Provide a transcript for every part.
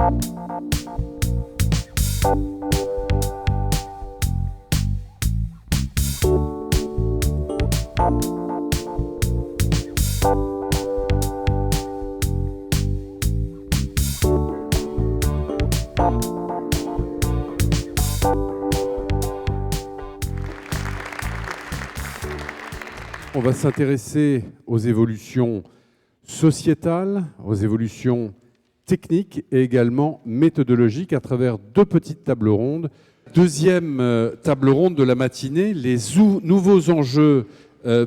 On va s'intéresser aux évolutions sociétales, aux évolutions techniques et également méthodologiques à travers deux petites tables rondes. Deuxième table ronde de la matinée, les nouveaux enjeux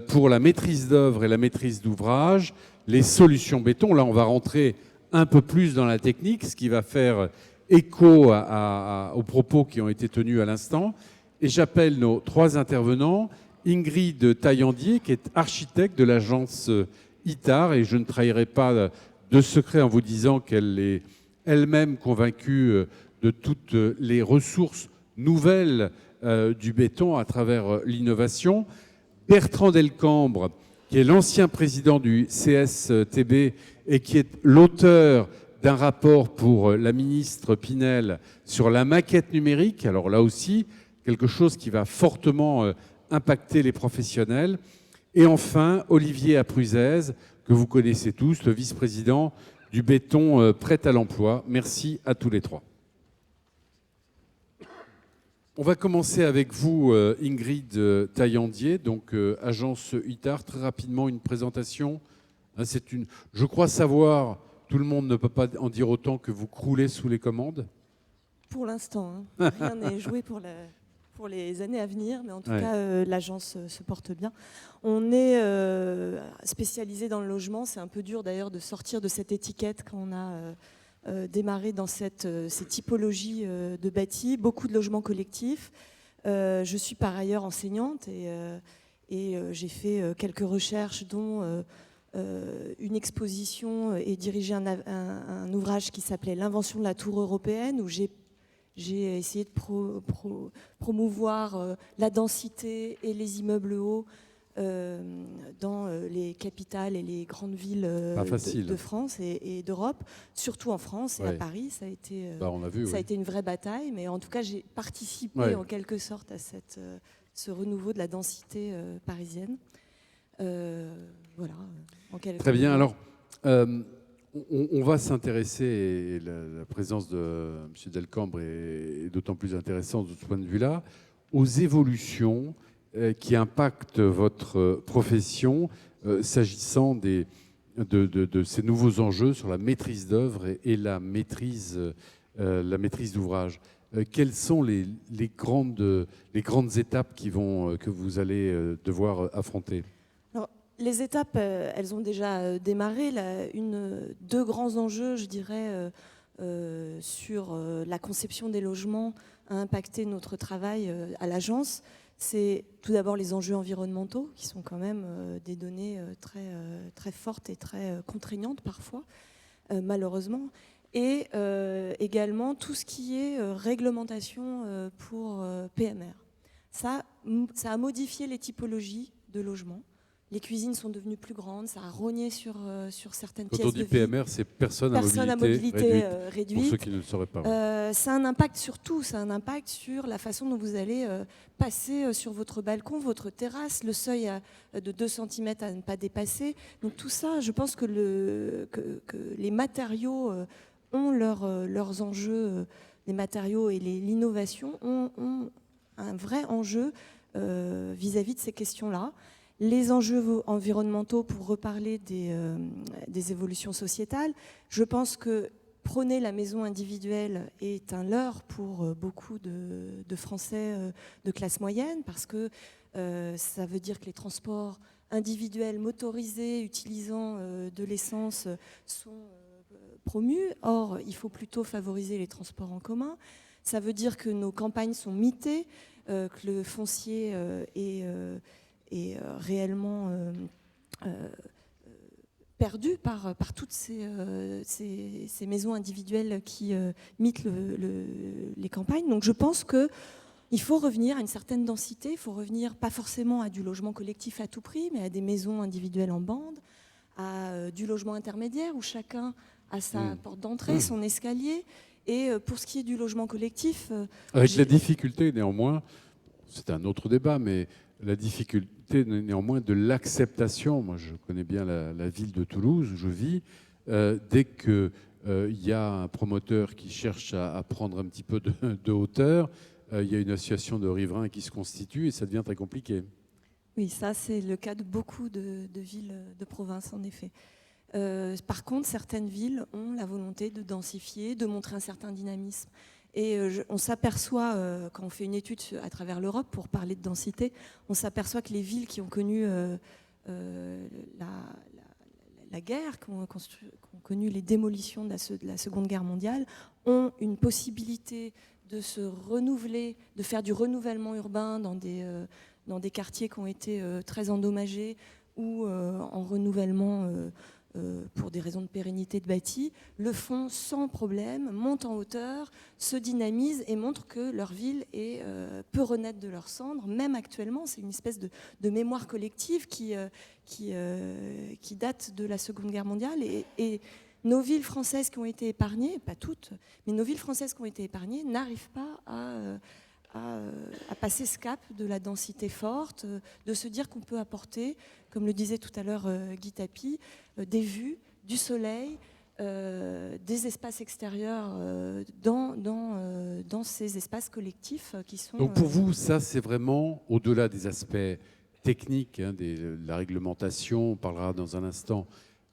pour la maîtrise d'œuvre et la maîtrise d'ouvrage, les solutions béton. Là, on va rentrer un peu plus dans la technique, ce qui va faire écho aux propos qui ont été tenus à l'instant. Et j'appelle nos trois intervenants. Ingrid Taillandier, qui est architecte de l'agence ITAR, et je ne trahirai pas de secret en vous disant qu'elle est elle-même convaincue de toutes les ressources nouvelles du béton à travers l'innovation. Bertrand Delcambre, qui est l'ancien président du CSTB et qui est l'auteur d'un rapport pour la ministre Pinel sur la maquette numérique. Alors là aussi, quelque chose qui va fortement impacter les professionnels. Et enfin, Olivier Apruzès, que vous connaissez tous, le vice-président du béton prêt à l'emploi. Merci à tous les trois. On va commencer avec vous, Ingrid Taillandier, donc agence ITAR. Très rapidement, une présentation. Je crois savoir, tout le monde ne peut pas en dire autant, que vous croulez sous les commandes. Pour l'instant, hein. Rien n'est joué pour les années à venir, mais en tout cas, l'agence se porte bien. On est spécialisé dans le logement. C'est un peu dur d'ailleurs de sortir de cette étiquette quand on a démarré dans ces typologies de bâtis, beaucoup de logements collectifs. Je suis par ailleurs enseignante et j'ai fait quelques recherches, dont une exposition et dirigé un ouvrage qui s'appelait « L'invention de la tour européenne », où j'ai essayé de promouvoir la densité et les immeubles hauts dans les capitales et les grandes villes de France et d'Europe, surtout en France et à Paris. Ça a été, a été une vraie bataille, mais en tout cas, j'ai participé en quelque sorte à ce renouveau de la densité parisienne. Voilà. Très bien. Alors, on va s'intéresser, et la présence de M. Delcambre est d'autant plus intéressante de ce point de vue-là, aux évolutions qui impactent votre profession s'agissant de ces nouveaux enjeux sur la maîtrise d'œuvre et la maîtrise d'ouvrage. Quelles sont les grandes étapes que vous allez devoir affronter ? Les étapes, elles ont déjà démarré. Deux grands enjeux, je dirais, sur la conception des logements a impacté notre travail à l'agence. C'est tout d'abord les enjeux environnementaux, qui sont quand même des données très fortes et très contraignantes parfois, malheureusement. Et également tout ce qui est réglementation pour PMR. Ça a modifié les typologies de logements. Les cuisines sont devenues plus grandes, ça a rogné sur certaines pièces de vie. Quand on dit PMR, c'est personne à mobilité réduite. Pour ceux qui ne le sauraient pas. Ça a un impact sur tout, ça a un impact sur la façon dont vous allez passer sur votre balcon, votre terrasse, le seuil de 2 cm à ne pas dépasser. Donc tout ça, je pense que les matériaux ont leurs enjeux, les matériaux et l'innovation ont un vrai enjeu vis-à-vis de ces questions-là. Les enjeux environnementaux, pour reparler des évolutions sociétales, je pense que prôner la maison individuelle est un leurre pour beaucoup de Français de classe moyenne, parce que ça veut dire que les transports individuels motorisés utilisant de l'essence sont promus. Or, il faut plutôt favoriser les transports en commun. Ça veut dire que nos campagnes sont mitées, que le foncier est réellement perdu par toutes ces maisons individuelles qui mitent les campagnes. Donc je pense qu'il faut revenir à une certaine densité, il faut revenir pas forcément à du logement collectif à tout prix, mais à des maisons individuelles en bande, à du logement intermédiaire où chacun à sa porte d'entrée, son escalier. Et pour ce qui est du logement collectif... Avec la difficulté, néanmoins, c'est un autre débat, mais la difficulté, néanmoins, de l'acceptation. Moi, je connais bien la ville de Toulouse, où je vis. Dès qu'il y a un promoteur qui cherche à prendre un petit peu de hauteur, il y a une association de riverains qui se constitue et ça devient très compliqué. Oui, ça, c'est le cas de beaucoup de villes de province, en effet. Par contre, certaines villes ont la volonté de densifier, de montrer un certain dynamisme. Et on s'aperçoit, quand on fait une étude à travers l'Europe pour parler de densité, on s'aperçoit que les villes qui ont connu la guerre, qui ont connu les démolitions de la Seconde Guerre mondiale, ont une possibilité de se renouveler, de faire du renouvellement urbain dans des quartiers qui ont été très endommagés ou en renouvellement pour des raisons de pérennité de bâti, le font sans problème, montent en hauteur, se dynamisent et montrent que leur ville peut renaître de leurs cendres. Même actuellement, c'est une espèce de mémoire collective qui date de la Seconde Guerre mondiale. Et nos villes françaises qui ont été épargnées, pas toutes, mais nos villes françaises qui ont été épargnées n'arrivent pas à passer ce cap de la densité forte, de se dire qu'on peut apporter, comme le disait tout à l'heure Guy Tapie, des vues, du soleil, des espaces extérieurs dans ces espaces collectifs qui sont... Donc pour vous, ça c'est vraiment, au-delà des aspects techniques, de la réglementation, on parlera dans un instant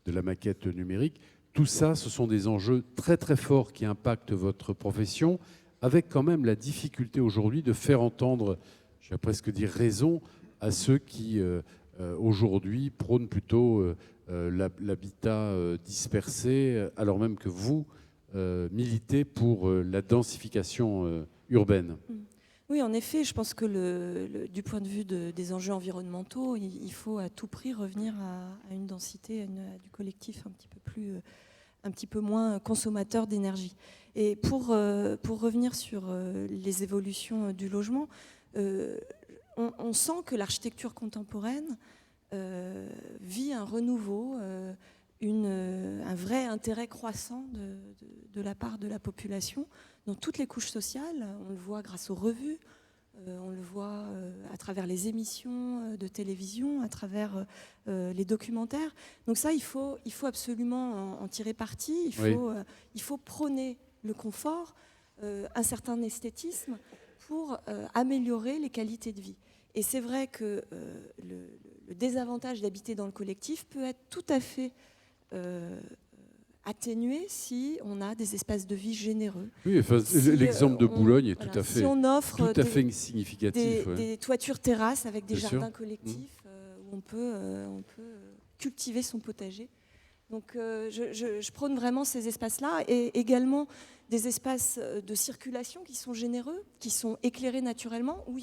de la maquette numérique, tout ça, ce sont des enjeux très très forts qui impactent votre profession, avec quand même la difficulté aujourd'hui de faire entendre, je vais presque dire raison, à ceux qui aujourd'hui prônent plutôt l'habitat dispersé, alors même que vous militez pour la densification urbaine. Oui, en effet, je pense que du point de vue des enjeux environnementaux, il faut à tout prix revenir à une densité, à du collectif un petit peu moins consommateur d'énergie. Et pour revenir sur les évolutions du logement, on sent que l'architecture contemporaine vit un renouveau, un vrai intérêt croissant de la part de la population dans toutes les couches sociales. On le voit grâce aux revues, on le voit à travers les émissions de télévision, à travers les documentaires. Donc ça, il faut absolument en tirer parti. Il faut prôner le confort, un certain esthétisme pour améliorer les qualités de vie. Et c'est vrai que le désavantage d'habiter dans le collectif peut être tout à fait atténué si on a des espaces de vie généreux. Oui, enfin, l'exemple de Boulogne est tout à fait, si on offre tout à fait significatif. Des toitures terrasses avec des jardins collectifs où on peut cultiver son potager. Donc je prône vraiment ces espaces-là et également des espaces de circulation qui sont généreux, qui sont éclairés naturellement, où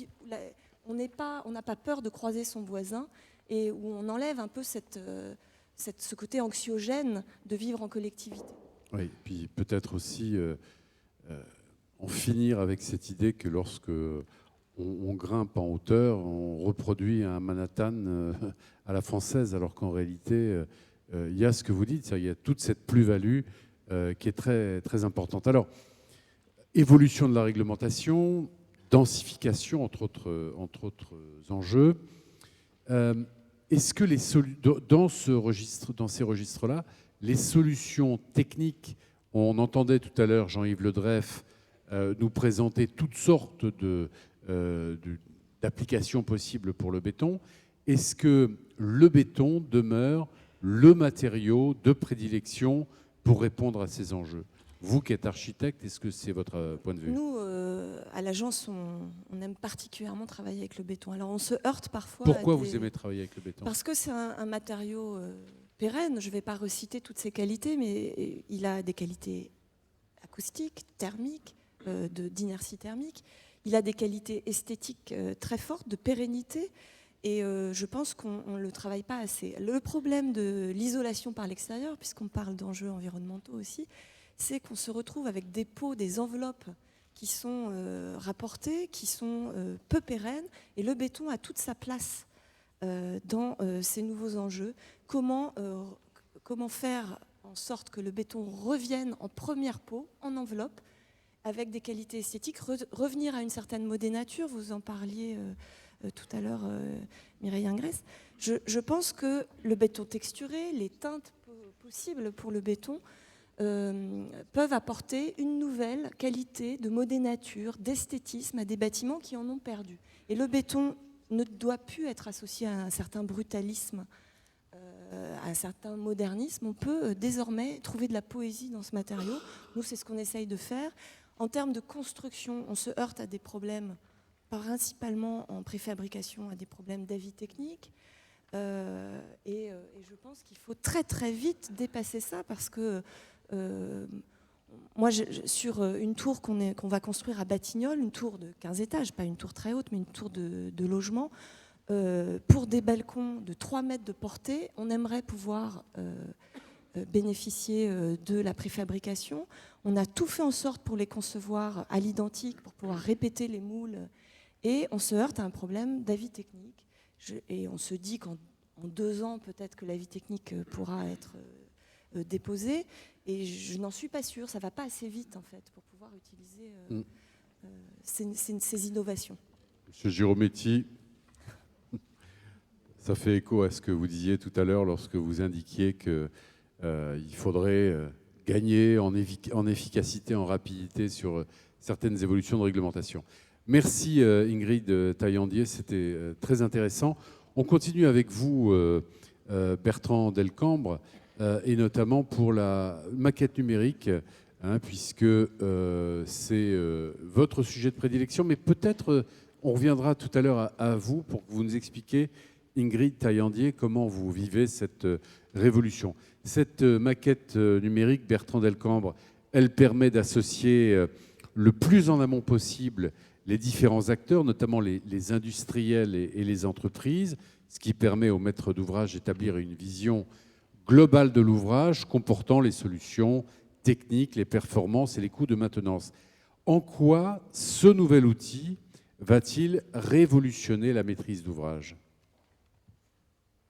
on n'a pas peur de croiser son voisin et où on enlève un peu ce côté anxiogène de vivre en collectivité. Oui, puis peut-être aussi en finir avec cette idée que lorsque on grimpe en hauteur, on reproduit un Manhattan à la française, alors qu'en réalité, il y a ce que vous dites, il y a toute cette plus-value qui est très, très importante. Alors, évolution de la réglementation, densification, entre autres enjeux. Est-ce que dans ces registres-là, les solutions techniques, on entendait tout à l'heure Jean-Yves Le Dreyff nous présenter toutes sortes d'applications possibles pour le béton. Est-ce que le béton demeure le matériau de prédilection pour répondre à ces enjeux ? Vous qui êtes architecte, est-ce que c'est votre point de vue ? Nous, à l'agence, on aime particulièrement travailler avec le béton. Alors on se heurte parfois. Pourquoi vous aimez travailler avec le béton ? Parce que c'est un matériau pérenne. Je ne vais pas reciter toutes ses qualités, mais il a des qualités acoustiques, thermiques, d'inertie thermique. Il a des qualités esthétiques très fortes, de pérennité. Et je pense qu'on ne le travaille pas assez. Le problème de l'isolation par l'extérieur, puisqu'on parle d'enjeux environnementaux aussi, c'est qu'on se retrouve avec des pots, des enveloppes qui sont rapportées, qui sont peu pérennes. Et le béton a toute sa place dans ces nouveaux enjeux. Comment faire en sorte que le béton revienne en première peau, en enveloppe, avec des qualités esthétiques, revenir à une certaine modénature. Vous en parliez tout à l'heure, Mireille Ingrès. Je pense que le béton texturé, les teintes possibles pour le béton, peuvent apporter une nouvelle qualité de modénature, d'esthétisme à des bâtiments qui en ont perdu. Et le béton ne doit plus être associé à un certain brutalisme, à un certain modernisme. On peut désormais trouver de la poésie dans ce matériau. Nous, c'est ce qu'on essaye de faire. En termes de construction, on se heurte à des problèmes, principalement en préfabrication, à des problèmes d'avis technique. Et je pense qu'il faut très très vite dépasser ça, parce que moi, sur une tour qu'on va construire à Batignolles, une tour de 15 étages, pas une tour très haute, mais une tour de logement, pour des balcons de 3 mètres de portée, on aimerait pouvoir bénéficier de la préfabrication. On a tout fait en sorte pour les concevoir à l'identique, pour pouvoir répéter les moules, et on se heurte à un problème d'avis technique. Et on se dit qu'en 2 ans, peut-être que l'avis technique pourra être déposé, et je n'en suis pas sûre. Ça ne va pas assez vite, en fait, pour pouvoir utiliser ces innovations. Monsieur Girometti, ça fait écho à ce que vous disiez tout à l'heure lorsque vous indiquiez qu'il faudrait gagner en efficacité, en rapidité sur certaines évolutions de réglementation. Merci Ingrid Taillandier, c'était très intéressant. On continue avec vous, Bertrand Delcambre, et notamment pour la maquette numérique, puisque c'est votre sujet de prédilection, mais peut-être on reviendra tout à l'heure à vous pour que vous nous expliquiez, Ingrid Taillandier, comment vous vivez cette révolution. Cette maquette numérique, Bertrand Delcambre, elle permet d'associer le plus en amont possible les différents acteurs, notamment les industriels et les entreprises, ce qui permet aux maîtres d'ouvrage d'établir une vision globale de l'ouvrage comportant les solutions techniques, les performances et les coûts de maintenance. En quoi ce nouvel outil va-t-il révolutionner la maîtrise d'ouvrage ?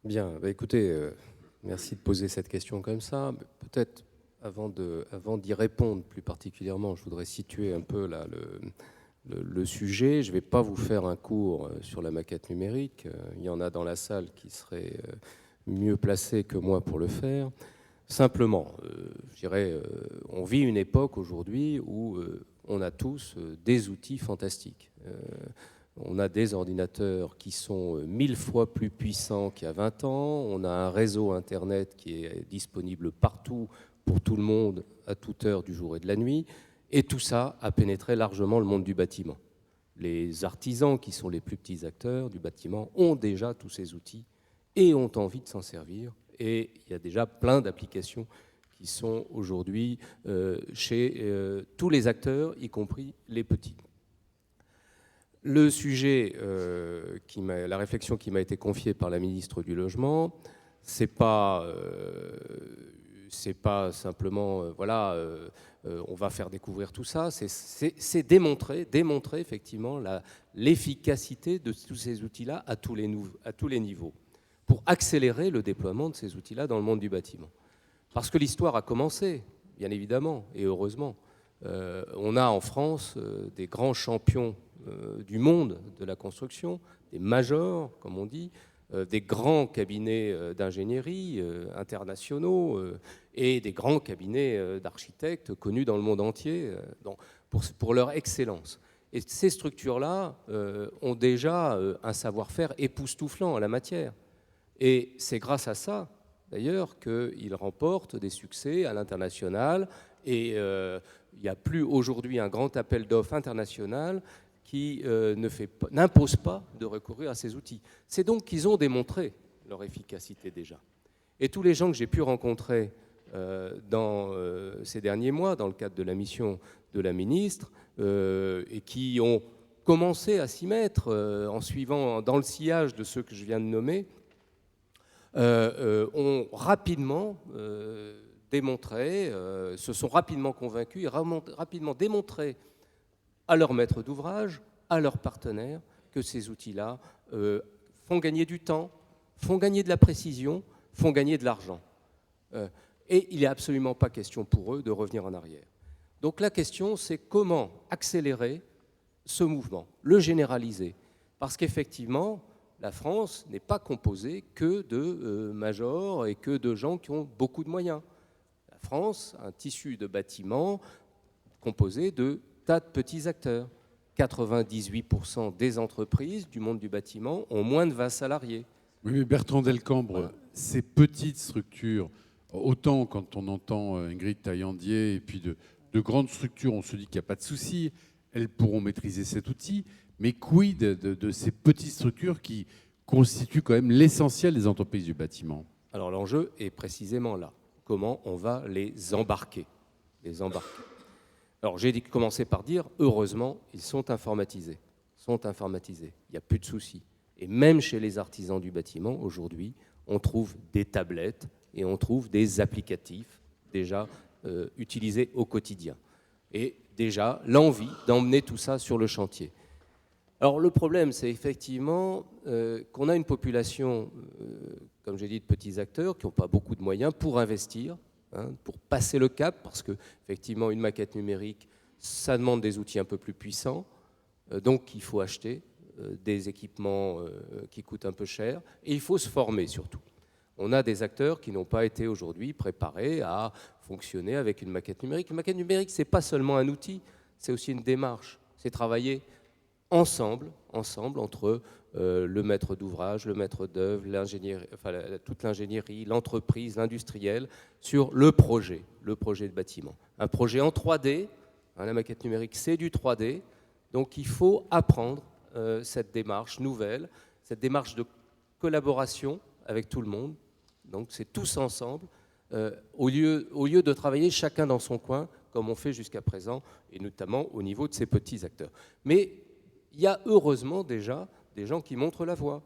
Bien, écoutez, merci de poser cette question comme ça. Peut-être avant d'y répondre plus particulièrement, je voudrais situer un peu là, le sujet. Je ne vais pas vous faire un cours sur la maquette numérique. Il y en a dans la salle qui seraient mieux placés que moi pour le faire. Simplement, je dirais, on vit une époque aujourd'hui où on a tous des outils fantastiques. On a des ordinateurs qui sont 1000 fois plus puissants qu'il y a 20 ans. On a un réseau Internet qui est disponible partout pour tout le monde à toute heure du jour et de la nuit. Et tout ça a pénétré largement le monde du bâtiment. Les artisans, qui sont les plus petits acteurs du bâtiment, ont déjà tous ces outils et ont envie de s'en servir. Et il y a déjà plein d'applications qui sont aujourd'hui chez tous les acteurs, y compris les petits. Le sujet, la réflexion qui m'a été confiée par la ministre du Logement, c'est pas simplement, on va faire découvrir tout ça, c'est démontrer effectivement l'efficacité de tous ces outils-là à tous les niveaux, pour accélérer le déploiement de ces outils-là dans le monde du bâtiment. Parce que l'histoire a commencé, bien évidemment, et heureusement. On a en France des grands champions du monde de la construction, des majors, comme on dit, des grands cabinets d'ingénierie internationaux et des grands cabinets d'architectes connus dans le monde entier pour leur excellence. Et ces structures-là ont déjà un savoir-faire époustouflant en la matière. Et c'est grâce à ça, d'ailleurs, qu'ils remportent des succès à l'international. Et il n'y a plus aujourd'hui un grand appel d'offres international qui n'impose pas de recourir à ces outils. C'est donc qu'ils ont démontré leur efficacité déjà. Et tous les gens que j'ai pu rencontrer dans ces derniers mois, dans le cadre de la mission de la ministre, et qui ont commencé à s'y mettre en suivant dans le sillage de ceux que je viens de nommer, ont rapidement démontré, se sont rapidement convaincus et rapidement démontré à leurs maîtres d'ouvrage, à leurs partenaires, que ces outils-là font gagner du temps, font gagner de la précision, font gagner de l'argent. Et il n'est absolument pas question pour eux de revenir en arrière. Donc la question, c'est comment accélérer ce mouvement, le généraliser. Parce qu'effectivement, la France n'est pas composée que de majors et que de gens qui ont beaucoup de moyens. La France a un tissu de bâtiments composé de tas de petits acteurs. 98% des entreprises du monde du bâtiment ont moins de 20 salariés. Oui, mais Bertrand Delcambre, Voilà. Ces petites structures, autant quand on entend Ingrid Taillandier et puis de grandes structures, on se dit qu'il n'y a pas de souci, elles pourront maîtriser cet outil, mais quid de ces petites structures qui constituent quand même l'essentiel des entreprises du bâtiment? Alors l'enjeu est précisément là. Comment on va les embarquer, Alors j'ai commencé par dire, heureusement, ils sont informatisés. Il n'y a plus de soucis. Et même chez les artisans du bâtiment, aujourd'hui, on trouve des tablettes et on trouve des applicatifs déjà utilisés au quotidien. Et déjà l'envie d'emmener tout ça sur le chantier. Alors le problème, c'est effectivement qu'on a une population, comme j'ai dit, de petits acteurs qui n'ont pas beaucoup de moyens pour investir, pour passer le cap, parce qu'effectivement, une maquette numérique, ça demande des outils un peu plus puissants, donc il faut acheter des équipements qui coûtent un peu cher, et il faut se former surtout. On a des acteurs qui n'ont pas été aujourd'hui préparés à fonctionner avec une maquette numérique. Une maquette numérique, ce n'est pas seulement un outil, c'est aussi une démarche, c'est travailler ensemble entre le maître d'ouvrage, le maître d'œuvre, toute l'ingénierie, l'entreprise, l'industriel, sur le projet de bâtiment. Un projet en 3D, la maquette numérique, c'est du 3D, donc il faut apprendre cette démarche nouvelle, cette démarche de collaboration avec tout le monde, donc c'est tous ensemble, au lieu de travailler chacun dans son coin, comme on fait jusqu'à présent, et notamment au niveau de ces petits acteurs. Mais il y a heureusement déjà des gens qui montrent la voie.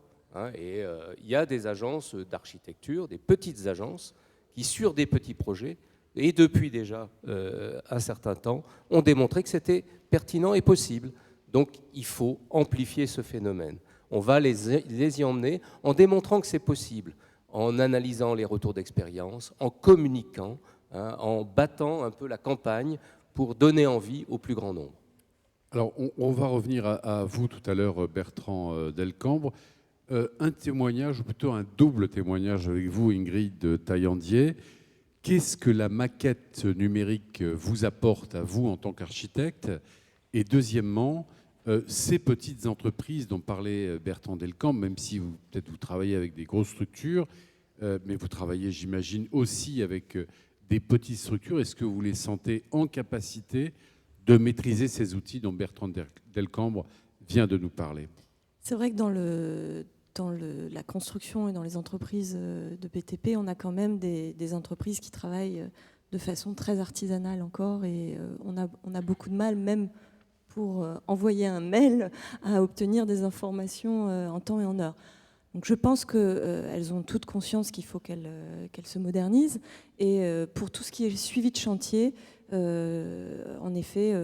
Et il y a des agences d'architecture, des petites agences, qui sur des petits projets, et depuis déjà un certain temps, ont démontré que c'était pertinent et possible. Donc il faut amplifier ce phénomène. On va les y emmener en démontrant que c'est possible, en analysant les retours d'expérience, en communiquant, en battant un peu la campagne pour donner envie au plus grand nombre. Alors, on va revenir à vous tout à l'heure, Bertrand Delcambre. Un témoignage, ou plutôt un double témoignage avec vous, Ingrid Taillandier. Qu'est-ce que la maquette numérique vous apporte à vous en tant qu'architecte? Et deuxièmement, ces petites entreprises dont parlait Bertrand Delcambre, même si peut-être vous travaillez avec des grosses structures, mais vous travaillez, j'imagine, aussi avec des petites structures. Est-ce que vous les sentez en capacité de maîtriser ces outils dont Bertrand Delcambre vient de nous parler? C'est vrai que dans la construction et dans les entreprises de BTP, on a quand même des entreprises qui travaillent de façon très artisanale encore, et on a beaucoup de mal, même pour envoyer un mail, à obtenir des informations en temps et en heure. Donc je pense qu'elles ont toutes conscience qu'il faut qu'elles se modernisent. Et pour tout ce qui est suivi de chantier, en effet,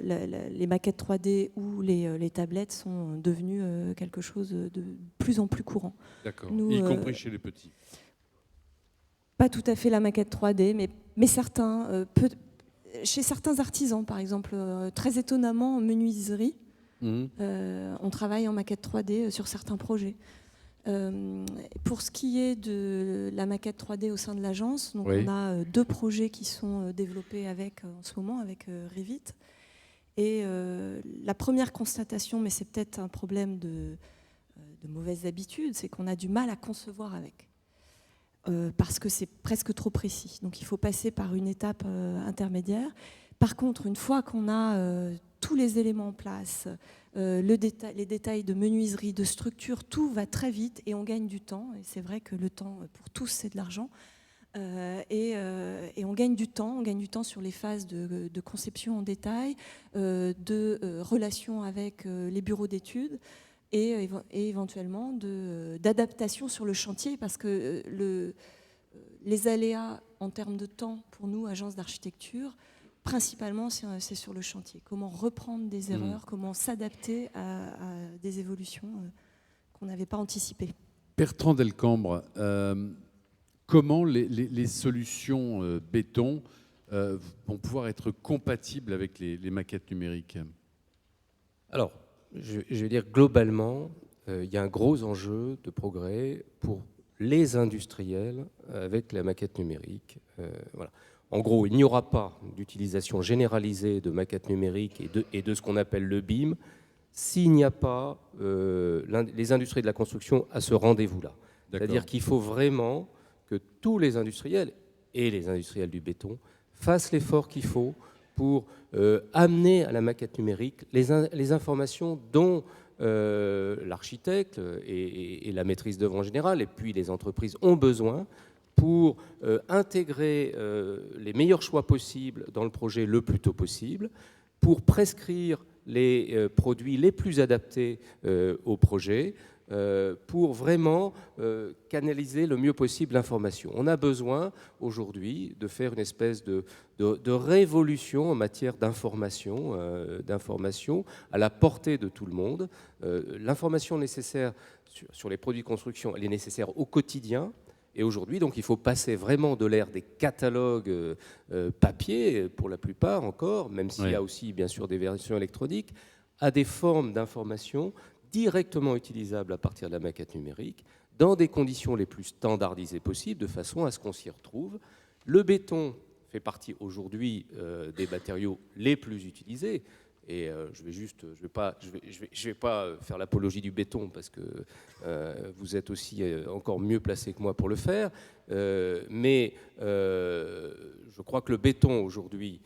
les maquettes 3D ou les tablettes sont devenues quelque chose de plus en plus courant. D'accord, y compris chez les petits. Pas tout à fait la maquette 3D, mais certains, chez certains artisans, par exemple, très étonnamment en menuiserie, on travaille en maquette 3D sur certains projets. Pour ce qui est de la maquette 3D au sein de l'agence, donc oui. On a 2 projets qui sont développés en ce moment avec Revit. Et la première constatation, mais c'est peut-être un problème de mauvaises habitudes, c'est qu'on a du mal à concevoir avec. Parce que c'est presque trop précis. Donc il faut passer par une étape intermédiaire. Par contre, une fois qu'on a tous les éléments en place, les détails de menuiserie, de structure, tout va très vite et on gagne du temps. Et c'est vrai que le temps, pour tous, c'est de l'argent. Et on gagne du temps sur les phases de conception en détail, de relations avec les bureaux d'études et éventuellement d'adaptation sur le chantier, parce que les aléas en termes de temps pour nous, agences d'architecture, principalement, c'est sur le chantier. Comment reprendre des erreurs, comment s'adapter à des évolutions qu'on n'avait pas anticipées. Bertrand Delcambre, comment les solutions béton vont pouvoir être compatibles avec les maquettes numériques? Alors, je vais dire globalement, il y a un gros enjeu de progrès pour les industriels avec la maquette numérique. Voilà. En gros, il n'y aura pas d'utilisation généralisée de maquettes numériques et de ce qu'on appelle le BIM s'il n'y a pas les industries de la construction à ce rendez-vous-là. C'est-à-dire qu'il faut vraiment que tous les industriels et les industriels du béton fassent l'effort qu'il faut pour amener à la maquette numérique les informations dont l'architecte et la maîtrise d'œuvre en général, et puis les entreprises ont besoin pour intégrer les meilleurs choix possibles dans le projet le plus tôt possible, pour prescrire les produits les plus adaptés au projet, pour vraiment canaliser le mieux possible l'information. On a besoin aujourd'hui de faire une espèce de révolution en matière d'information à la portée de tout le monde. L'information nécessaire sur les produits de construction, elle est nécessaire au quotidien. Et aujourd'hui, donc, il faut passer vraiment de l'ère des catalogues papier, pour la plupart encore, même s'il y a aussi, bien sûr, des versions électroniques, à des formes d'information directement utilisables à partir de la maquette numérique, dans des conditions les plus standardisées possibles, de façon à ce qu'on s'y retrouve. Le béton fait partie aujourd'hui des matériaux les plus utilisés. Et je vais pas faire l'apologie du béton parce que vous êtes aussi encore mieux placé que moi pour le faire. Mais je crois que le béton aujourd'hui,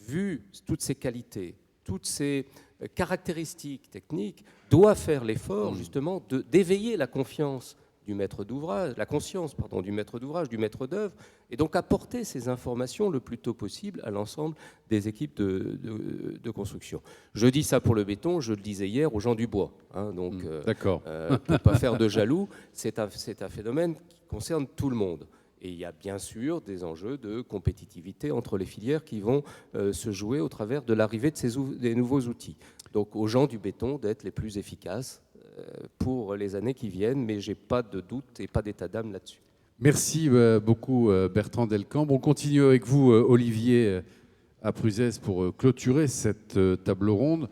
vu toutes ses qualités, toutes ses caractéristiques techniques, doit faire l'effort justement d'éveiller la confiance du maître d'ouvrage, la conscience du maître d'ouvrage, du maître d'œuvre, et donc apporter ces informations le plus tôt possible à l'ensemble des équipes de construction. Je dis ça pour le béton, je le disais hier aux gens du bois. Donc, d'accord. Pour ne pas faire de jaloux, c'est un phénomène qui concerne tout le monde. Et il y a bien sûr des enjeux de compétitivité entre les filières qui vont se jouer au travers de l'arrivée des nouveaux outils. Donc aux gens du béton d'être les plus efficaces pour les années qui viennent, mais je n'ai pas de doute et pas d'état d'âme là-dessus. Merci beaucoup Bertrand Delcambre. On continue avec vous Olivier Apruzès pour clôturer cette table ronde.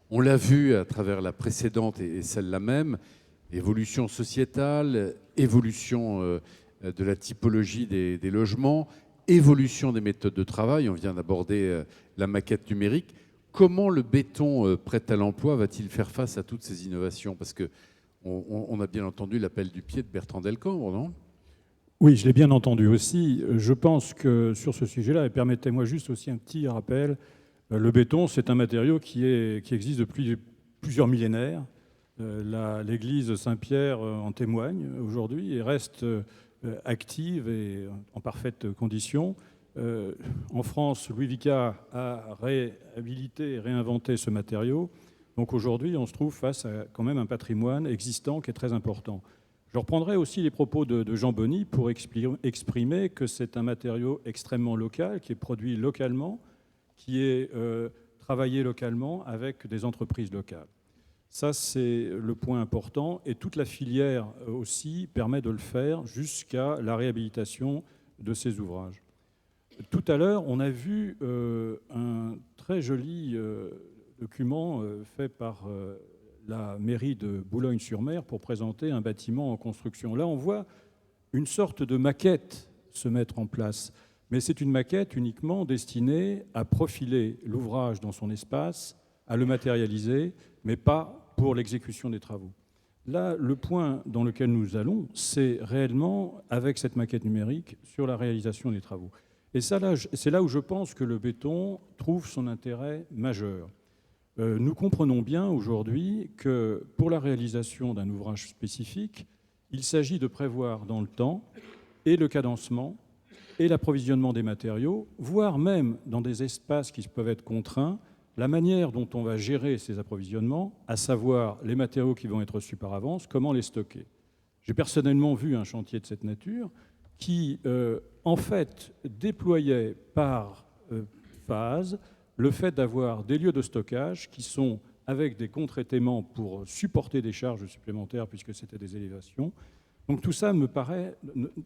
On l'a vu à travers la précédente et celle-là même, évolution sociétale, évolution de la typologie des logements, évolution des méthodes de travail. On vient d'aborder la maquette numérique. Comment le béton prêt à l'emploi va-t-il faire face à toutes ces innovations? Parce qu'on a bien entendu l'appel du pied de Bertrand Delcambre, non? Oui, je l'ai bien entendu aussi. Je pense que sur ce sujet-là, et permettez-moi juste aussi un petit rappel, le béton, c'est un matériau qui existe depuis plusieurs millénaires. L'église Saint-Pierre en témoigne aujourd'hui et reste active et en parfaite condition. En France, Louis Vicat a réhabilité et réinventé ce matériau. Donc aujourd'hui, on se trouve face à quand même un patrimoine existant qui est très important. Je reprendrai aussi les propos de Jean Bonny pour exprimer que c'est un matériau extrêmement local, qui est produit localement, qui est travaillé localement avec des entreprises locales. Ça, c'est le point important. Et toute la filière aussi permet de le faire jusqu'à la réhabilitation de ces ouvrages. Tout à l'heure, on a vu un très joli document fait par la mairie de Boulogne-sur-Mer pour présenter un bâtiment en construction. Là, on voit une sorte de maquette se mettre en place. Mais c'est une maquette uniquement destinée à profiler l'ouvrage dans son espace, à le matérialiser, mais pas pour l'exécution des travaux. Là, le point dans lequel nous allons, c'est réellement, avec cette maquette numérique, sur la réalisation des travaux. Et ça, c'est là où je pense que le béton trouve son intérêt majeur. Nous comprenons bien aujourd'hui que pour la réalisation d'un ouvrage spécifique, il s'agit de prévoir dans le temps et le cadencement et l'approvisionnement des matériaux, voire même dans des espaces qui peuvent être contraints, la manière dont on va gérer ces approvisionnements, à savoir les matériaux qui vont être reçus par avance, comment les stocker. J'ai personnellement vu un chantier de cette nature qui, en fait, déployait par phase le fait d'avoir des lieux de stockage qui sont avec des contre-étaiements pour supporter des charges supplémentaires, puisque c'était des élévations, Donc tout ça me paraît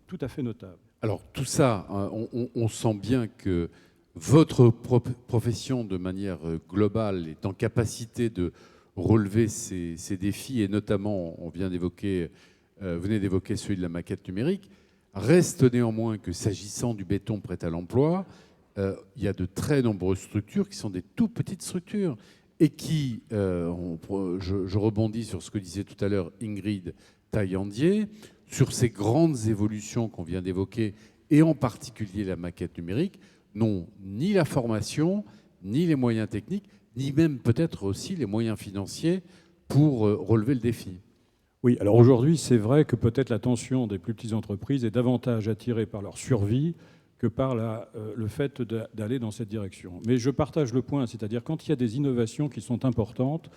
tout à fait notable. Alors tout ça, on sent bien que votre profession, de manière globale, est en capacité de relever ces défis, et notamment, vous venez d'évoquer celui de la maquette numérique. Reste néanmoins que, s'agissant du béton prêt à l'emploi, il y a de très nombreuses structures qui sont des tout petites structures et qui, je rebondis sur ce que disait tout à l'heure Ingrid Taillandier, sur ces grandes évolutions qu'on vient d'évoquer, et en particulier la maquette numérique, n'ont ni la formation, ni les moyens techniques, ni même peut-être aussi les moyens financiers pour relever le défi. Oui, alors aujourd'hui, c'est vrai que peut-être l'attention des plus petites entreprises est davantage attirée par leur survie que par le fait d'aller dans cette direction. Mais je partage le point, c'est-à-dire quand il y a des innovations qui sont importantes,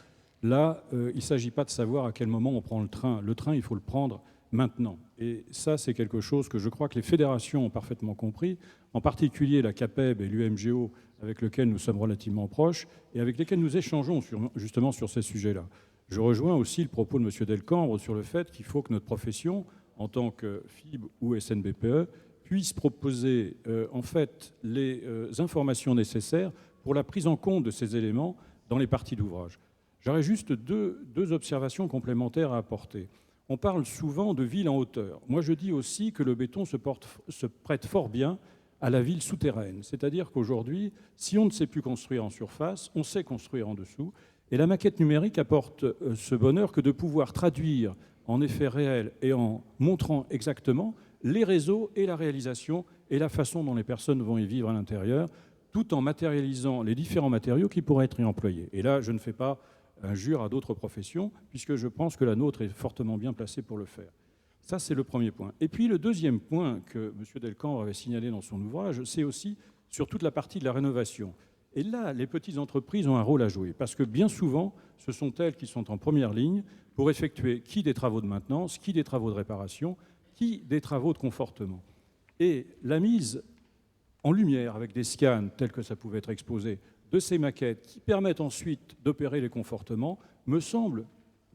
là, il ne s'agit pas de savoir à quel moment on prend le train. Le train, il faut le prendre maintenant. Et ça, c'est quelque chose que je crois que les fédérations ont parfaitement compris, en particulier la CAPEB et l'UMGO, avec lesquels nous sommes relativement proches et avec lesquels nous échangeons justement sur ces sujets-là. Je rejoins aussi le propos de M. Delcambre sur le fait qu'il faut que notre profession, en tant que FIB ou SNBPE, puisse proposer en fait les informations nécessaires pour la prise en compte de ces éléments dans les parties d'ouvrage. J'aurais juste deux observations complémentaires à apporter. On parle souvent de ville en hauteur. Moi, je dis aussi que le béton se prête fort bien à la ville souterraine. C'est-à-dire qu'aujourd'hui, si on ne sait plus construire en surface, on sait construire en dessous. Et la maquette numérique apporte ce bonheur que de pouvoir traduire en effets réels et en montrant exactement les réseaux et la réalisation et la façon dont les personnes vont y vivre à l'intérieur, tout en matérialisant les différents matériaux qui pourraient être y employés. Et là, je ne fais pas injure à d'autres professions, puisque je pense que la nôtre est fortement bien placée pour le faire. Ça, c'est le premier point. Et puis, le deuxième point que M. Delcambre avait signalé dans son ouvrage, c'est aussi sur toute la partie de la rénovation. Et là, les petites entreprises ont un rôle à jouer, parce que bien souvent, ce sont elles qui sont en première ligne pour effectuer qui des travaux de maintenance, qui des travaux de réparation, qui des travaux de confortement. Et la mise en lumière avec des scans tels que ça pouvait être exposé de ces maquettes qui permettent ensuite d'opérer les confortements, me semble,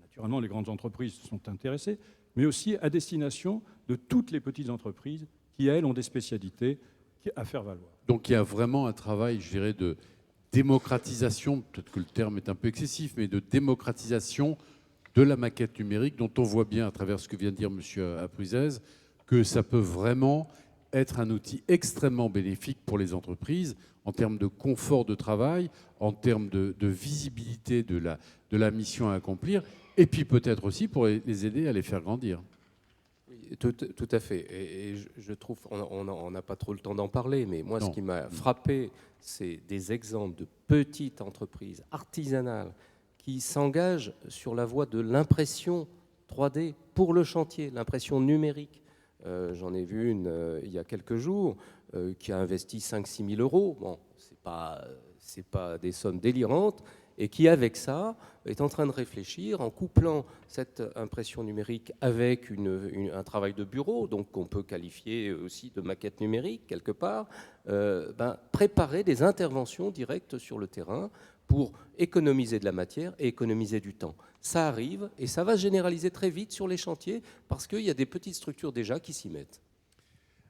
naturellement les grandes entreprises sont intéressées, mais aussi à destination de toutes les petites entreprises qui, elles, ont des spécialités à faire valoir. Donc il y a vraiment un travail, je dirais, de démocratisation, peut-être que le terme est un peu excessif, mais de démocratisation de la maquette numérique, dont on voit bien, à travers ce que vient de dire M. Apruzès, que ça peut vraiment être un outil extrêmement bénéfique pour les entreprises en termes de confort de travail, en termes de visibilité de la mission à accomplir, et puis peut-être aussi pour les aider à les faire grandir. Oui, tout à fait. Et je trouve, on n'a pas trop le temps d'en parler, mais moi, ce qui m'a frappé, c'est des exemples de petites entreprises artisanales qui s'engagent sur la voie de l'impression 3D pour le chantier, l'impression numérique. J'en ai vu une il y a quelques jours qui a investi 5-6 000 euros. Bon, c'est pas des sommes délirantes, et qui, avec ça, est en train de réfléchir en couplant cette impression numérique avec un travail de bureau, donc qu'on peut qualifier aussi de maquette numérique quelque part, préparer des interventions directes sur le terrain pour économiser de la matière et économiser du temps. Ça arrive et ça va se généraliser très vite sur les chantiers parce qu'il y a des petites structures déjà qui s'y mettent.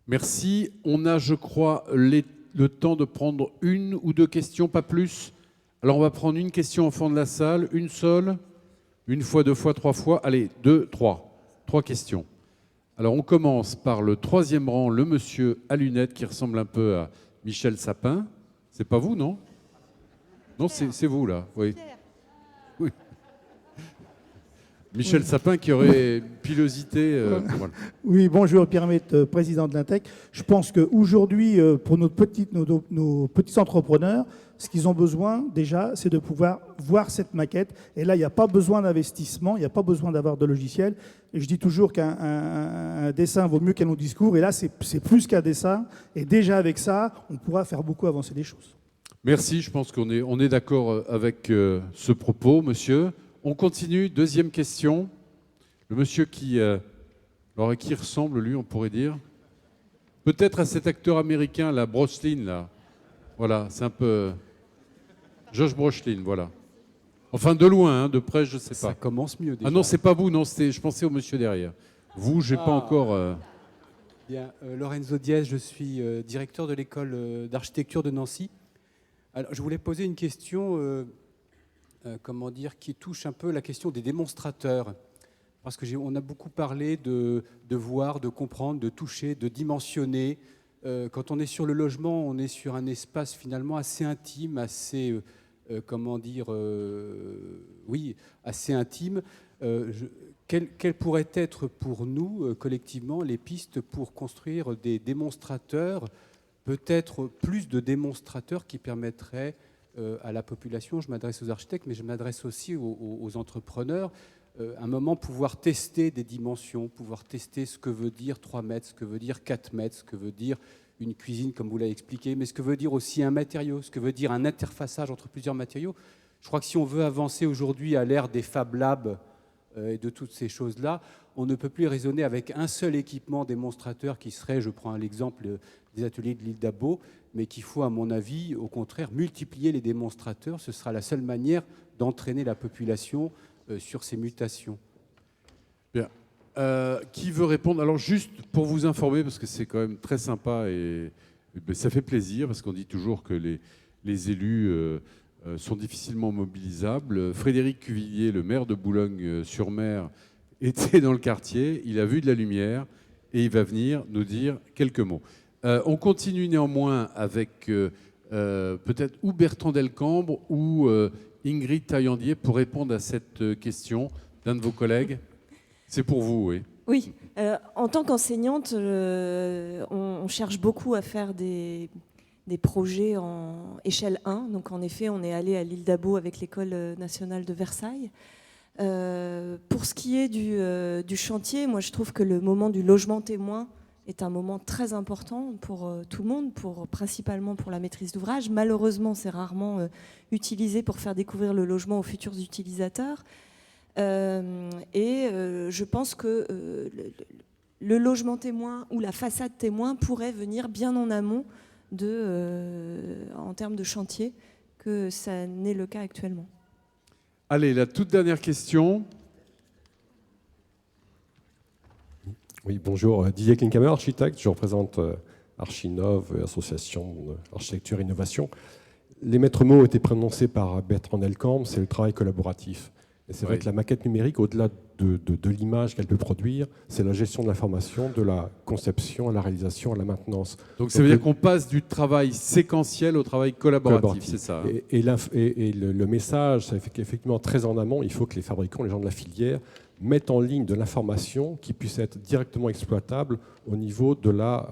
Merci. On a, je crois, le temps de prendre une ou deux questions, pas plus. Alors on va prendre une question au fond de la salle, une seule, une fois, deux fois, trois fois. Allez, deux, trois. Trois questions. Alors on commence par le troisième rang, le monsieur à lunettes qui ressemble un peu à Michel Sapin. C'est pas vous, non ? Non, c'est vous, là. Oui. Oui. Michel Sapin qui aurait une pilosité. Voilà. Oui, bonjour, Pierre Mette, président de l'Intec. Je pense qu'aujourd'hui, pour nos petits entrepreneurs, ce qu'ils ont besoin déjà, c'est de pouvoir voir cette maquette. Et là, il n'y a pas besoin d'investissement, il n'y a pas besoin d'avoir de logiciel. Et je dis toujours qu'un dessin vaut mieux qu'un long discours. Et là, c'est plus qu'un dessin. Et déjà avec ça, on pourra faire beaucoup avancer les choses. Merci, je pense qu'on est d'accord avec ce propos, monsieur. On continue, deuxième question. Le monsieur qui ressemble, lui, on pourrait dire, peut-être à cet acteur américain, la Brosnan, là. Voilà, c'est un peu... Josh Brolin, voilà. Enfin, de loin, hein, de près, je ne sais pas. Ça commence mieux déjà. Ah non, c'est pas vous, non, je pensais au monsieur derrière. Vous, j'ai pas encore... Bien, Lorenzo Diaz, je suis directeur de l'école d'architecture de Nancy. Alors, je voulais poser une question, qui touche un peu la question des démonstrateurs. Parce qu'on a beaucoup parlé de voir, de comprendre, de toucher, de dimensionner. Quand on est sur le logement, on est sur un espace finalement assez intime, assez, assez intime. Quelles pourraient être pour nous, collectivement, les pistes pour construire des démonstrateurs, peut-être plus de démonstrateurs qui permettraient à la population, je m'adresse aux architectes, mais je m'adresse aussi aux entrepreneurs, un moment pouvoir tester des dimensions, pouvoir tester ce que veut dire 3 mètres, ce que veut dire 4 mètres, ce que veut dire une cuisine, comme vous l'avez expliqué, mais ce que veut dire aussi un matériau, ce que veut dire un interfaçage entre plusieurs matériaux. Je crois que si on veut avancer aujourd'hui à l'ère des Fab Labs et de toutes ces choses-là, on ne peut plus raisonner avec un seul équipement démonstrateur qui serait, je prends l'exemple des ateliers de l'île d'Abo, mais qu'il faut, à mon avis, au contraire, multiplier les démonstrateurs. Ce sera la seule manière d'entraîner la population sur ces mutations. Bien. Qui veut répondre? Alors juste pour vous informer, parce que c'est quand même très sympa et ça fait plaisir, parce qu'on dit toujours que les élus sont difficilement mobilisables. Frédéric Cuvillier, le maire de Boulogne-sur-Mer, était dans le quartier, il a vu de la lumière et il va venir nous dire quelques mots. On continue néanmoins avec peut-être ou Bertrand Delcambre ou Ingrid Taillandier pour répondre à cette question d'un de vos collègues. C'est pour vous, oui. Oui. En tant qu'enseignante, on cherche beaucoup à faire des projets en échelle 1. Donc en effet, on est allé à l'île d'Abo avec l'École nationale de Versailles. Pour ce qui est du chantier, moi je trouve que le moment du logement témoin est un moment très important pour tout le monde, principalement pour la maîtrise d'ouvrage. Malheureusement, c'est rarement utilisé pour faire découvrir le logement aux futurs utilisateurs. Je pense que le logement témoin ou la façade témoin pourrait venir bien en amont en termes de chantier, que ça n'est le cas actuellement. Allez, la toute dernière question. Oui, bonjour, Didier Klinkhammer, architecte. Je représente Archinov, association d'architecture et innovation. Les maîtres mots ont été prononcés par Bertrand Delcambre, c'est le travail collaboratif. Et c'est vrai que la maquette numérique, au-delà de l'image qu'elle peut produire, c'est la gestion de l'information, de la conception à la réalisation, à la maintenance. Donc ça veut dire qu'on passe du travail séquentiel au travail collaboratif, c'est ça, hein. Et le message, c'est qu'effectivement, très en amont, il faut que les fabricants, les gens de la filière, mettent en ligne de l'information qui puisse être directement exploitable au niveau de la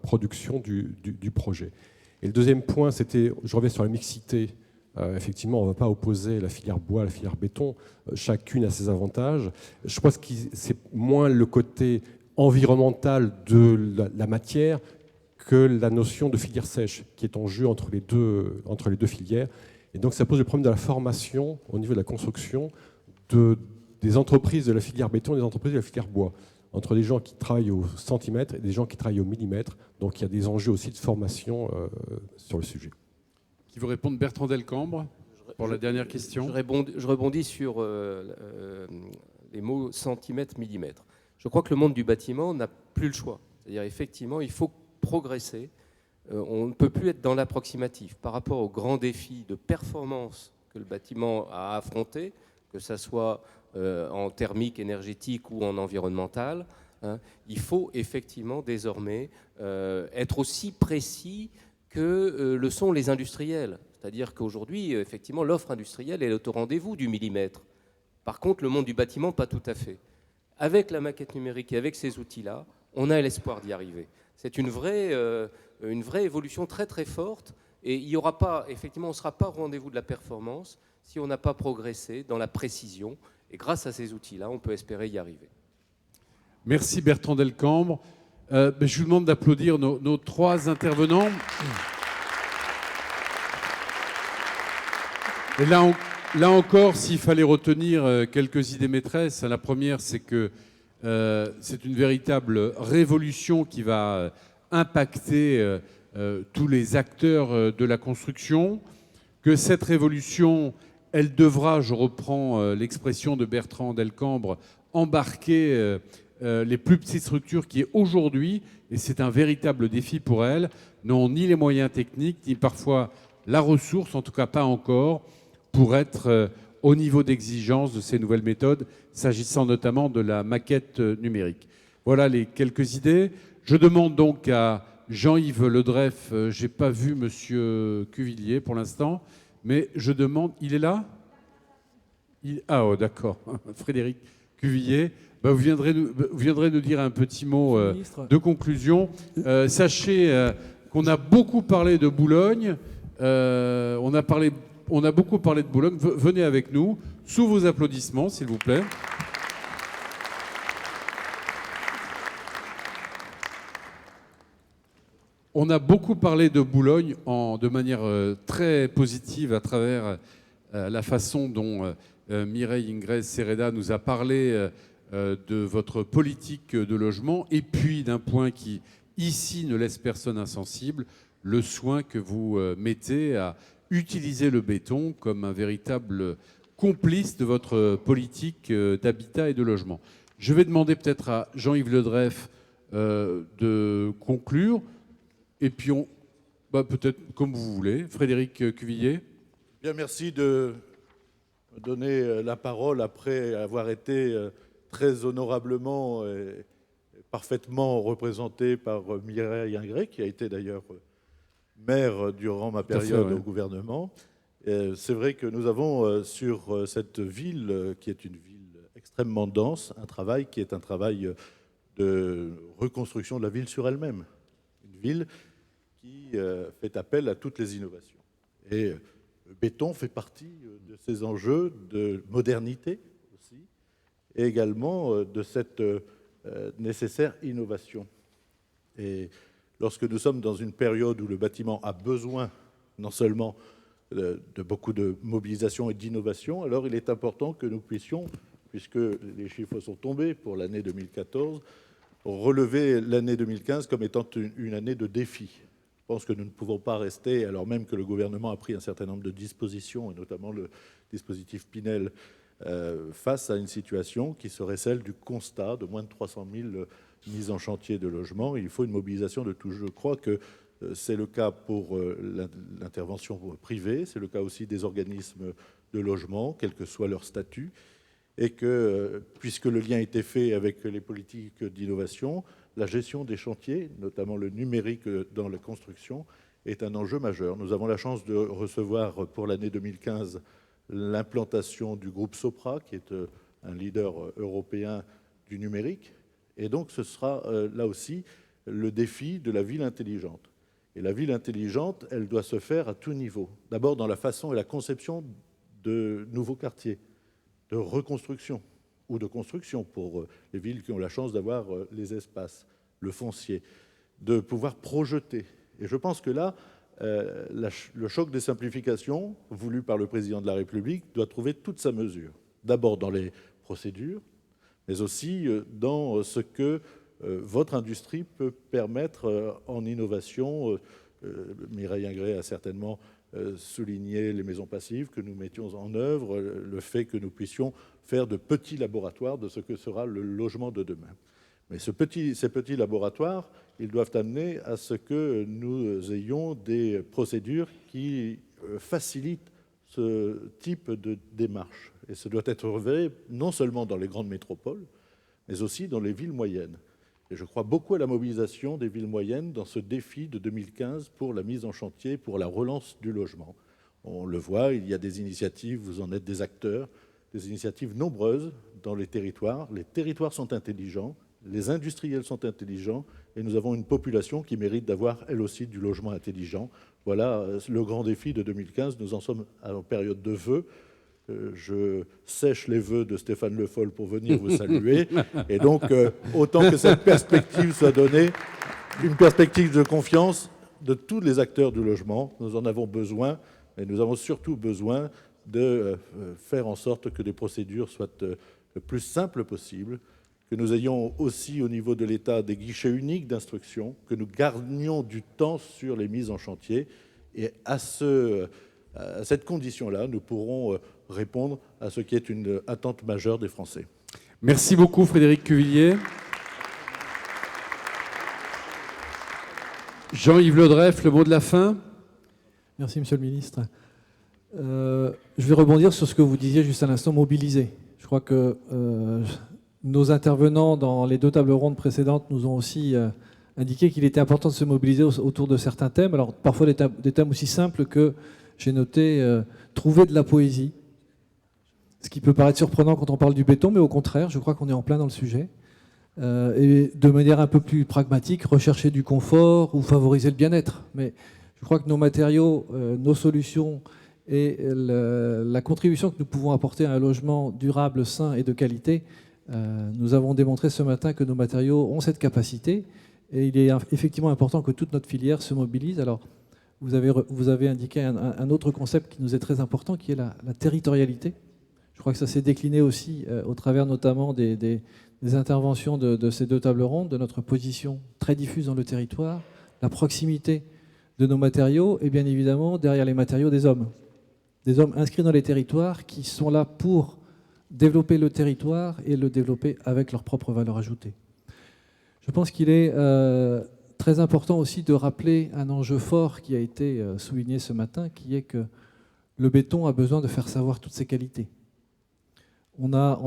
production du projet. Et le deuxième point, c'était, je reviens sur la mixité. Effectivement, on ne va pas opposer la filière bois à la filière béton. Chacune a ses avantages. Je pense que c'est moins le côté environnemental de la matière que la notion de filière sèche qui est en jeu entre les deux filières. Et donc, ça pose le problème de la formation au niveau de la construction des entreprises de la filière béton et des entreprises de la filière bois, entre des gens qui travaillent au centimètre et des gens qui travaillent au millimètre. Donc, il y a des enjeux aussi de formation sur le sujet. Qui veut répondre? Bertrand Delcambre, pour la dernière question. Je rebondis sur les mots centimètre, millimètre. Je crois que le monde du bâtiment n'a plus le choix. C'est-à-dire, effectivement, il faut progresser. On ne peut plus être dans l'approximatif. Par rapport aux grands défis de performance que le bâtiment a affrontés, que ce soit en thermique, énergétique ou en environnemental, il faut effectivement désormais être aussi précis que le sont les industriels. C'est-à-dire qu'aujourd'hui, effectivement, l'offre industrielle est au rendez-vous du millimètre. Par contre, le monde du bâtiment, pas tout à fait. Avec la maquette numérique et avec ces outils-là, on a l'espoir d'y arriver. C'est une vraie évolution très très forte et il y aura pas, effectivement, on ne sera pas au rendez-vous de la performance si on n'a pas progressé dans la précision. Et grâce à ces outils-là, on peut espérer y arriver. Merci Bertrand Delcambre. Je vous demande d'applaudir nos 3 intervenants. Et là encore, s'il fallait retenir quelques idées maîtresses, la première, c'est que c'est une véritable révolution qui va impacter tous les acteurs de la construction, que cette révolution, elle devra, je reprends l'expression de Bertrand Delcambre, embarquer les plus petites structures qui, aujourd'hui, et c'est un véritable défi pour elles, n'ont ni les moyens techniques, ni parfois la ressource, en tout cas pas encore, pour être au niveau d'exigence de ces nouvelles méthodes, s'agissant notamment de la maquette numérique. Voilà les quelques idées. Je demande donc à Jean-Yves Le Dreyff, je n'ai pas vu M. Cuvillier pour l'instant, mais je demande, il est là ? Ah, oh, d'accord, Frédéric Cuvillier. Vous viendrez nous dire un petit mot de conclusion. Sachez qu'on a beaucoup parlé de Boulogne. On a beaucoup parlé de Boulogne. Venez avec nous, sous vos applaudissements, s'il vous plaît. On a beaucoup parlé de Boulogne de manière très positive à travers la façon dont Mireille Ingrez-Cereda nous a parlé de votre politique de logement et puis d'un point qui, ici, ne laisse personne insensible, le soin que vous mettez à utiliser le béton comme un véritable complice de votre politique d'habitat et de logement. Je vais demander peut-être à Jean-Yves Le Dreyff de conclure. Et puis, peut-être comme vous voulez. Frédéric Cuvillier. Bien, merci de me donner la parole après avoir été très honorablement et parfaitement représenté par Mireille Ingrez, qui a été d'ailleurs maire durant ma période au gouvernement. C'est vrai que nous avons sur cette ville, qui est une ville extrêmement dense, un travail qui est un travail de reconstruction de la ville sur elle-même. Une ville qui fait appel à toutes les innovations. Et le béton fait partie de ces enjeux de modernité aussi, et également de cette nécessaire innovation. Et lorsque nous sommes dans une période où le bâtiment a besoin non seulement de beaucoup de mobilisation et d'innovation, alors il est important que nous puissions, puisque les chiffres sont tombés pour l'année 2014, relever l'année 2015 comme étant une année de défi. Je pense que nous ne pouvons pas rester, alors même que le gouvernement a pris un certain nombre de dispositions, et notamment le dispositif Pinel, face à une situation qui serait celle du constat de moins de 300 000 mises en chantier de logements. Il faut une mobilisation de tous. Je crois que c'est le cas pour l'intervention privée, c'est le cas aussi des organismes de logement, quel que soit leur statut, et que, puisque le lien a été fait avec les politiques d'innovation, la gestion des chantiers, notamment le numérique dans la construction, est un enjeu majeur. Nous avons la chance de recevoir pour l'année 2015 l'implantation du groupe Sopra, qui est un leader européen du numérique. Et donc ce sera là aussi le défi de la ville intelligente. Et la ville intelligente, elle doit se faire à tout niveau. D'abord dans la façon et la conception de nouveaux quartiers, de reconstruction, ou de construction pour les villes qui ont la chance d'avoir les espaces, le foncier, de pouvoir projeter. Et je pense que là, le choc des simplifications voulu par le président de la République doit trouver toute sa mesure. D'abord dans les procédures, mais aussi dans ce que votre industrie peut permettre en innovation. Mireille Ingrez a certainement souligné les maisons passives que nous mettions en œuvre, le fait que nous puissions faire de petits laboratoires de ce que sera le logement de demain. Mais ces petits laboratoires, ils doivent amener à ce que nous ayons des procédures qui facilitent ce type de démarche. Et ce doit être vrai non seulement dans les grandes métropoles, mais aussi dans les villes moyennes. Et je crois beaucoup à la mobilisation des villes moyennes dans ce défi de 2015 pour la mise en chantier, pour la relance du logement. On le voit, il y a des initiatives, vous en êtes des acteurs, des initiatives nombreuses dans les territoires. Les territoires sont intelligents, les industriels sont intelligents, et nous avons une population qui mérite d'avoir, elle aussi, du logement intelligent. Voilà le grand défi de 2015. Nous en sommes en période de vœux. Je sèche les vœux de Stéphane Le Foll pour venir vous saluer. Et donc, autant que cette perspective soit donnée, une perspective de confiance de tous les acteurs du logement. Nous en avons besoin, et nous avons surtout besoin de faire en sorte que les procédures soient le plus simples possible, que nous ayons aussi au niveau de l'État des guichets uniques d'instruction, que nous gagnions du temps sur les mises en chantier. Et à cette condition-là, nous pourrons répondre à ce qui est une attente majeure des Français. Merci beaucoup Frédéric Cuvillier. Jean-Yves Le Dreyffe, le mot de la fin. Merci, Monsieur le Ministre. Je vais rebondir sur ce que vous disiez juste à l'instant, mobiliser. Je crois que nos intervenants dans les 2 tables rondes précédentes nous ont aussi indiqué qu'il était important de se mobiliser autour de certains thèmes. Alors parfois des thèmes aussi simples que, j'ai noté, trouver de la poésie. Ce qui peut paraître surprenant quand on parle du béton, mais au contraire, je crois qu'on est en plein dans le sujet. Et de manière un peu plus pragmatique, rechercher du confort ou favoriser le bien-être. Mais je crois que nos matériaux, nos solutions et la contribution que nous pouvons apporter à un logement durable, sain et de qualité, nous avons démontré ce matin que nos matériaux ont cette capacité. Et il est effectivement important que toute notre filière se mobilise. Alors, vous avez indiqué un autre concept qui nous est très important, qui est la territorialité. Je crois que ça s'est décliné aussi au travers notamment des interventions de ces 2 tables rondes, de notre position très diffuse dans le territoire, la proximité de nos matériaux et bien évidemment derrière les matériaux des hommes inscrits dans les territoires qui sont là pour développer le territoire et le développer avec leur propre valeur ajoutée. Je pense qu'il est très important aussi de rappeler un enjeu fort qui a été souligné ce matin, qui est que le béton a besoin de faire savoir toutes ses qualités. On a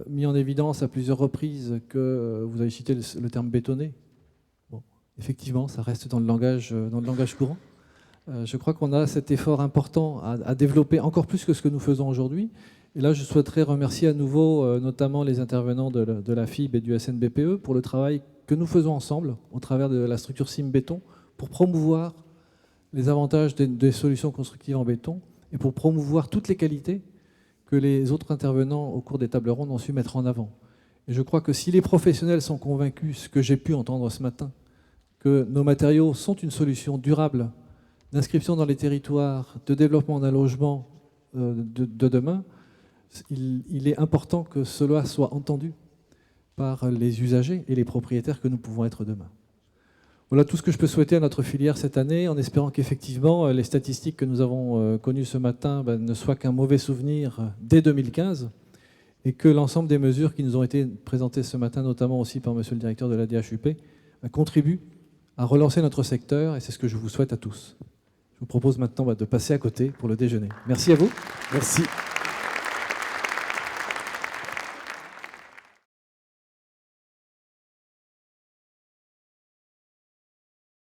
mis en évidence à plusieurs reprises que vous avez cité le terme bétonné. Bon, effectivement, ça reste dans le langage courant. Je crois qu'on a cet effort important à développer encore plus que ce que nous faisons aujourd'hui. Et là, je souhaiterais remercier à nouveau notamment les intervenants de la FIB et du SNBPE pour le travail que nous faisons ensemble au travers de la structure CIM Béton pour promouvoir les avantages des solutions constructives en béton et pour promouvoir toutes les qualités que les autres intervenants au cours des tables rondes ont su mettre en avant. Et je crois que si les professionnels sont convaincus, ce que j'ai pu entendre ce matin, que nos matériaux sont une solution durable d'inscription dans les territoires, de développement d'un logement de demain, il est important que cela soit entendu par les usagers et les propriétaires que nous pouvons être demain. Voilà tout ce que je peux souhaiter à notre filière cette année, en espérant qu'effectivement les statistiques que nous avons connues ce matin ne soient qu'un mauvais souvenir dès 2015 et que l'ensemble des mesures qui nous ont été présentées ce matin, notamment aussi par monsieur le directeur de la DHUP, contribuent à relancer notre secteur et c'est ce que je vous souhaite à tous. Je vous propose maintenant de passer à côté pour le déjeuner. Merci à vous. Merci.